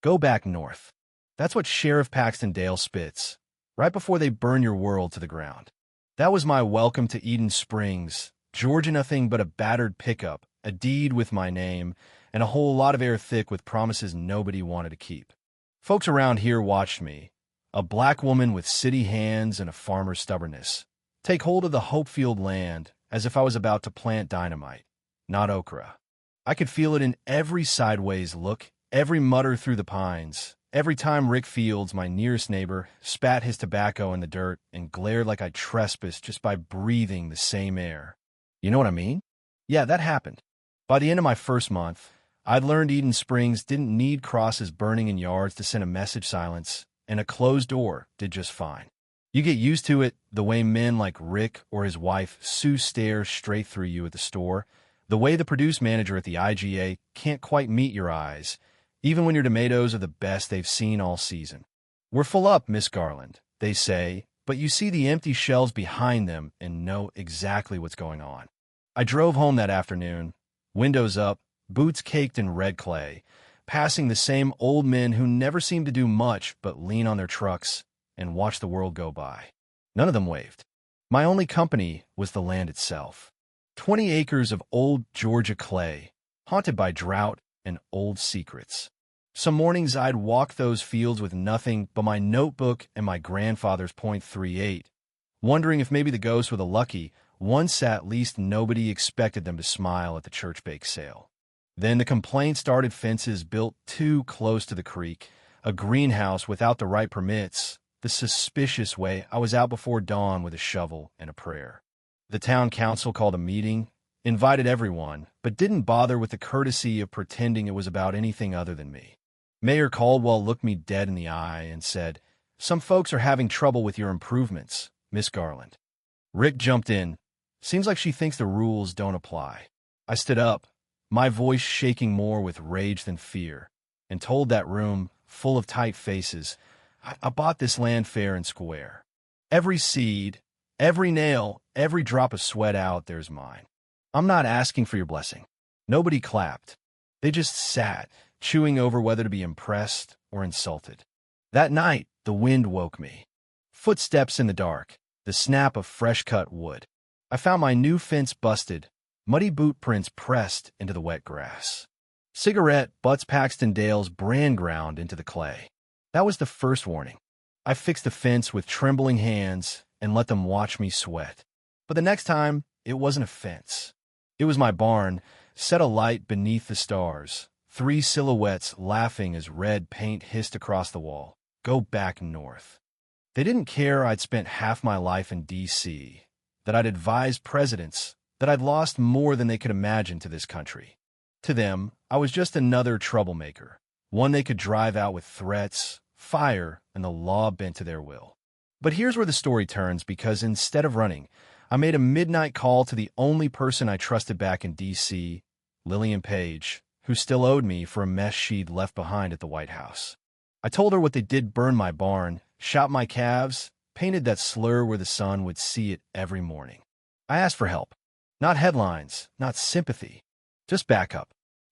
Go back north. That's what Sheriff Paxton Dale spits, right before they burn your world to the ground. That was my welcome to Eden Springs, Georgia. Nothing but a battered pickup, a deed with my name, and a whole lot of air thick with promises nobody wanted to keep. Folks around here watched me, a black woman with city hands and a farmer's stubbornness, take hold of the hope-filled land as if I was about to plant dynamite, not okra. I could feel it in every sideways look, every mutter through the pines, every time Rick Fields, my nearest neighbor, spat his tobacco in the dirt and glared like I trespassed just by breathing the same air. You know what I mean? Yeah, that happened. By the end of my first month, I'd learned Eden Springs didn't need crosses burning in yards to send a message silence, and a closed door did just fine. You get used to it, the way men like Rick or his wife Sue stare straight through you at the store, the way the produce manager at the IGA can't quite meet your eyes, even when your tomatoes are the best they've seen all season. We're full up, Miss Garland, they say, but you see the empty shelves behind them and know exactly what's going on. I drove home that afternoon, windows up, boots caked in red clay, passing the same old men who never seem to do much but lean on their trucks and watch the world go by. None of them waved. My only company was the land itself. 20 acres of old Georgia clay, haunted by drought and old secrets. Some mornings I'd walk those fields with nothing but my notebook and my grandfather's .38, wondering if maybe the ghosts were the lucky once at least nobody expected them to smile at the church bake sale. Then the complaint started: fences built too close to the creek, a greenhouse without the right permits, the suspicious way I was out before dawn with a shovel and a prayer. The town council called a meeting, invited everyone, but didn't bother with the courtesy of pretending it was about anything other than me. Mayor Caldwell looked me dead in the eye and said, "Some folks are having trouble with your improvements, Miss Garland." Rick jumped in. "Seems like she thinks the rules don't apply." I stood up, my voice shaking more with rage than fear, and told that room, full of tight faces, I bought this land fair and square. Every seed, every nail, every drop of sweat out there's mine. I'm not asking for your blessing. Nobody clapped. They just sat, chewing over whether to be impressed or insulted. That night, the wind woke me. Footsteps in the dark, the snap of fresh-cut wood. I found my new fence busted, muddy boot prints pressed into the wet grass. Cigarette butts Paxton Dale's brand ground into the clay. That was the first warning. I fixed the fence with trembling hands and let them watch me sweat. But the next time, it wasn't a fence. It was my barn, set alight beneath the stars, 3 silhouettes laughing as red paint hissed across the wall. Go back north. They didn't care I'd spent half my life in D.C., that I'd advised presidents, that I'd lost more than they could imagine to this country. To them, I was just another troublemaker, one they could drive out with threats, fire, and the law bent to their will. But here's where the story turns, because instead of running, I made a midnight call to the only person I trusted back in D.C., Lillian Page, who still owed me for a mess she'd left behind at the White House. I told her what they did: burn my barn, shot my calves, painted that slur where the sun would see it every morning. I asked for help. Not headlines, not sympathy, just backup.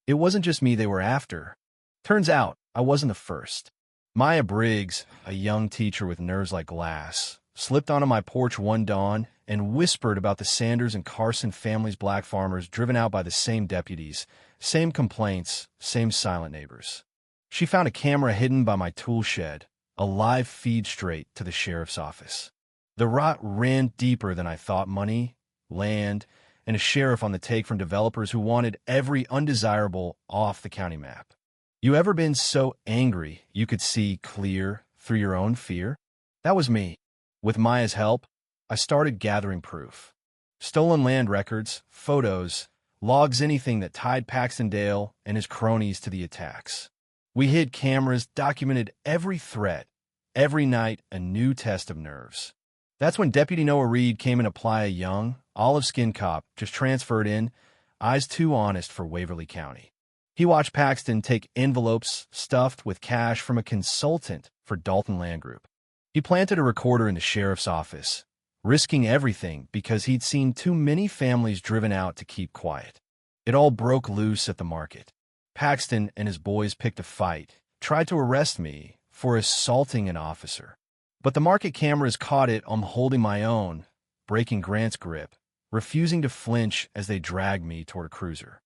It wasn't just me they were after. Turns out, I wasn't the first. Maya Briggs, a young teacher with nerves like glass, slipped onto my porch one dawn and whispered about the Sanders and Carson families' black farmers driven out by the same deputies, same complaints, same silent neighbors. She found a camera hidden by my tool shed, a live feed straight to the sheriff's office. The rot ran deeper than I thought: money, land, and a sheriff on the take from developers who wanted every undesirable off the county map. You ever been so angry you could see clear through your own fear? That was me. With Maya's help, I started gathering proof. Stolen land records, photos, logs, anything that tied Paxton Dale and his cronies to the attacks. We hid cameras, documented every threat, every night a new test of nerves. That's when Deputy Noah Reed came in to apply, a young, olive-skinned cop, just transferred in, eyes too honest for Waverly County. He watched Paxton take envelopes stuffed with cash from a consultant for Dalton Land Group. He planted a recorder in the sheriff's office, risking everything because he'd seen too many families driven out to keep quiet. It all broke loose at the market. Paxton and his boys picked a fight, tried to arrest me for assaulting an officer. But the market cameras caught it on holding my own, breaking Grant's grip, refusing to flinch as they dragged me toward a cruiser.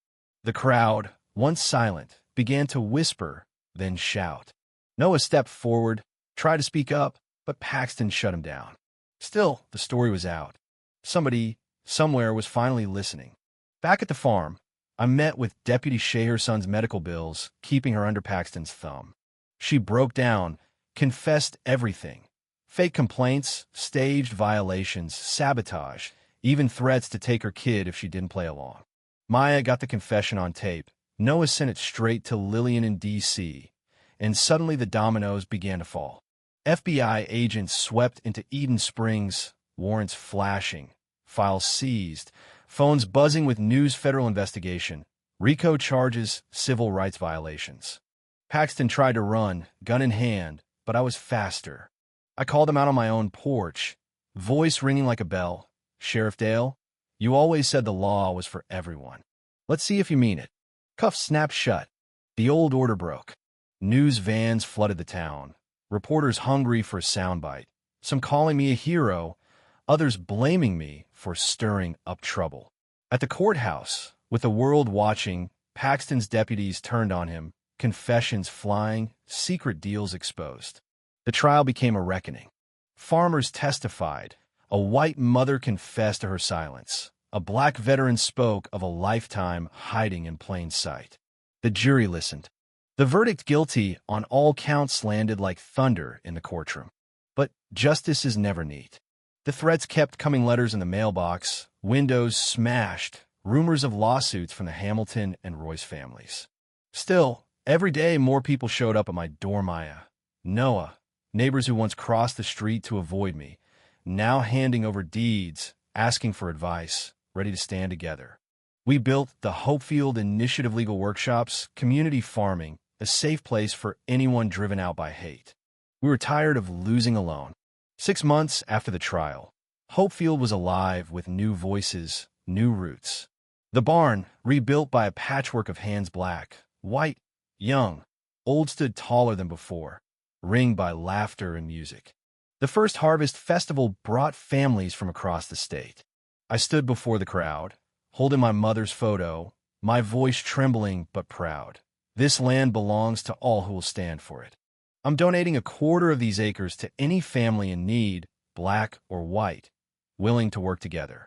The crowd, once silent, began to whisper, then shout. Noah stepped forward, tried to speak up, but Paxton shut him down. Still, the story was out. Somebody, somewhere, was finally listening. Back at the farm, I met with Deputy Shaher's son's medical bills, keeping her under Paxton's thumb. She broke down, confessed everything. Fake complaints, staged violations, sabotage, even threats to take her kid if she didn't play along. Maya got the confession on tape. Noah sent it straight to Lillian in D.C., and suddenly the dominoes began to fall. FBI agents swept into Eden Springs, warrants flashing, files seized, phones buzzing with news federal investigation, RICO charges, civil rights violations. Paxton tried to run, gun in hand, but I was faster. I called him out on my own porch, voice ringing like a bell. Sheriff Dale, you always said the law was for everyone. Let's see if you mean it. Cuffs snapped shut. The old order broke. News vans flooded the town. Reporters hungry for a soundbite. Some calling me a hero, others blaming me for stirring up trouble. At the courthouse, with the world watching, Paxton's deputies turned on him, confessions flying, secret deals exposed. The trial became a reckoning. Farmers testified. A white mother confessed to her silence. A black veteran spoke of a lifetime hiding in plain sight. The jury listened. The verdict guilty on all counts landed like thunder in the courtroom. But justice is never neat. The threats kept coming, letters in the mailbox, windows smashed, rumors of lawsuits from the Hamilton and Royce families. Still, every day more people showed up at my door. Maya, Noah, neighbors who once crossed the street to avoid me, now handing over deeds, asking for advice, ready to stand together. We built the Hopefield Initiative Legal Workshops, community farming, a safe place for anyone driven out by hate. We were tired of losing alone. 6 months after the trial, Hopefield was alive with new voices, new roots. The barn, rebuilt by a patchwork of hands, black, white, young, old, stood taller than before, ringed by laughter and music. The first harvest festival brought families from across the state. I stood before the crowd, holding my mother's photo, my voice trembling but proud. This land belongs to all who will stand for it. I'm donating 1/4 of these acres to any family in need, black or white, willing to work together.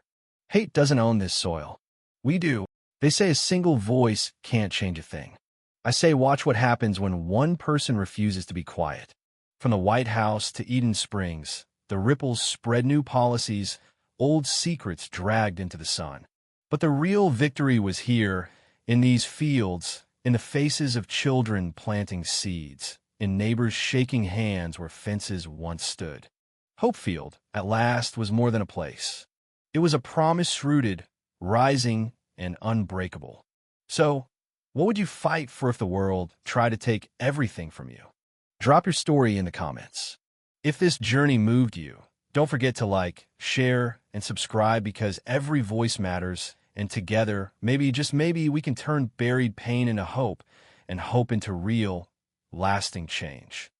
Hate doesn't own this soil. We do. They say a single voice can't change a thing. I say watch what happens when one person refuses to be quiet. From the White House to Eden Springs, the ripples spread, new policies, old secrets dragged into the sun. But the real victory was here, in these fields, in the faces of children planting seeds, in neighbors shaking hands where fences once stood. Hopefield, at last, was more than a place. It was a promise rooted, rising, and unbreakable. So, what would you fight for if the world tried to take everything from you? Drop your story in the comments. If this journey moved you, don't forget to like, share, and subscribe, because every voice matters, and together, maybe, just maybe, we can turn buried pain into hope, and hope into real, lasting change.